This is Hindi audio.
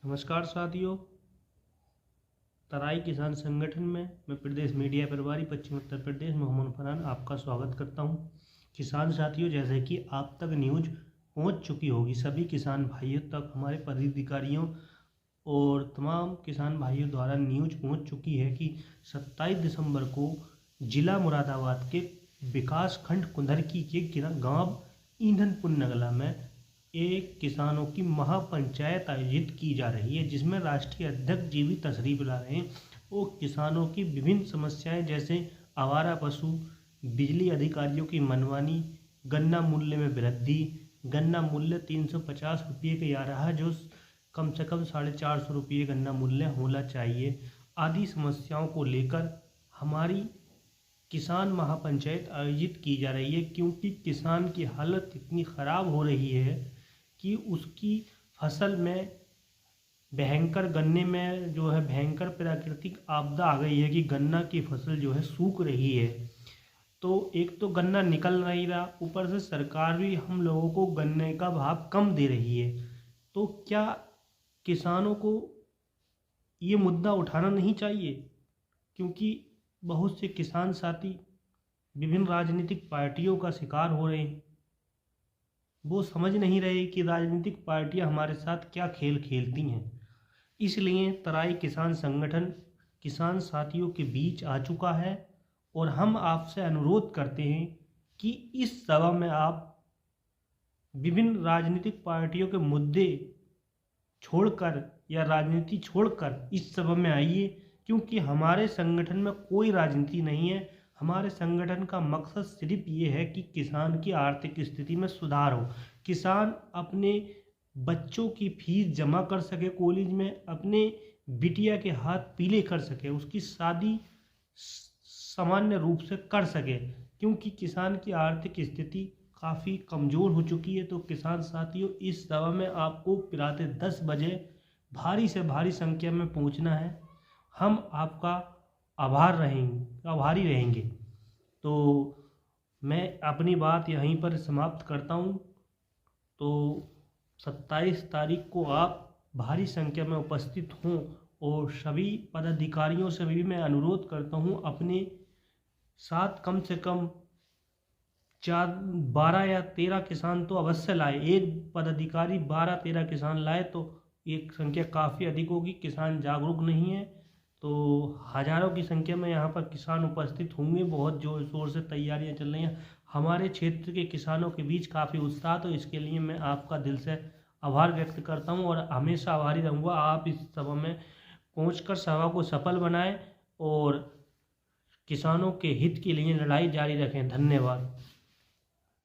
नमस्कार साथियों, तराई किसान संगठन में मैं प्रदेश मीडिया प्रभारी पश्चिम उत्तर प्रदेश मोहम्मद फरहान आपका स्वागत करता हूं। किसान साथियों, जैसे कि आप तक न्यूज पहुंच चुकी होगी, सभी किसान भाइयों तक हमारे पदाधिकारियों और तमाम किसान भाइयों द्वारा न्यूज पहुंच चुकी है कि 27 दिसंबर को जिला मुरादाबाद के विकास खंड कुंदरकी के गांव ईंधनपुर नगला में एक किसानों की महापंचायत आयोजित की जा रही है, जिसमें राष्ट्रीय अध्यक्ष जी भी तशरीफ ला रहे हैं। वो किसानों की विभिन्न समस्याएं जैसे आवारा पशु, बिजली अधिकारियों की मनमानी, गन्ना मूल्य में वृद्धि, गन्ना मूल्य 350 रुपये के आ रहा है जो कम से कम 450 रुपये गन्ना मूल्य होना चाहिए, आदि समस्याओं को लेकर हमारी किसान महापंचायत आयोजित की जा रही है। क्योंकि किसान की हालत इतनी ख़राब हो रही है कि उसकी फसल में भयंकर गन्ने में जो है भयंकर प्राकृतिक आपदा आ गई है कि गन्ना की फसल जो है सूख रही है। तो एक तो गन्ना निकल नहीं रहा, ऊपर से सरकार भी हम लोगों को गन्ने का भाव कम दे रही है। तो क्या किसानों को ये मुद्दा उठाना नहीं चाहिए? क्योंकि बहुत से किसान साथी विभिन्न राजनीतिक पार्टियों का शिकार हो रहे हैं। वो समझ नहीं रहे कि राजनीतिक पार्टियां हमारे साथ क्या खेल खेलती हैं। इसलिए तराई किसान संगठन किसान साथियों के बीच आ चुका है और हम आपसे अनुरोध करते हैं कि इस सभा में आप विभिन्न राजनीतिक पार्टियों के मुद्दे छोड़कर या राजनीति छोड़कर इस सभा में आइए। क्योंकि हमारे संगठन में कोई राजनीति नहीं है। हमारे संगठन का मकसद सिर्फ ये है कि किसान की आर्थिक स्थिति में सुधार हो, किसान अपने बच्चों की फीस जमा कर सके कॉलेज में, अपने बिटिया के हाथ पीले कर सके, उसकी शादी सामान्य रूप से कर सके। क्योंकि किसान की आर्थिक स्थिति काफ़ी कमज़ोर हो चुकी है। तो किसान साथियों, इस सभा में आपको प्रातः 10 बजे भारी से भारी संख्या में पहुंचना है। हम आपका आभारी रहेंगे। तो मैं अपनी बात यहीं पर समाप्त करता हूं। तो 27 तारीख को आप भारी संख्या में उपस्थित हों और सभी पदाधिकारियों से भी मैं अनुरोध करता हूं अपने साथ कम से कम 12 या 13 किसान तो अवश्य लाए। एक पदाधिकारी 12-13 किसान लाए तो एक संख्या काफ़ी अधिक होगी। किसान जागरूक नहीं है तो हज़ारों की संख्या में यहाँ पर किसान उपस्थित होंगे। बहुत जोर शोर से तैयारियाँ चल रही हैं। हमारे क्षेत्र के किसानों के बीच काफ़ी उत्साह, तो इसके लिए मैं आपका दिल से आभार व्यक्त करता हूँ और हमेशा आभारी रहूँगा। आप इस सभा में पहुँचकर सभा को सफल बनाएं और किसानों के हित के लिए लड़ाई जारी रखें। धन्यवाद।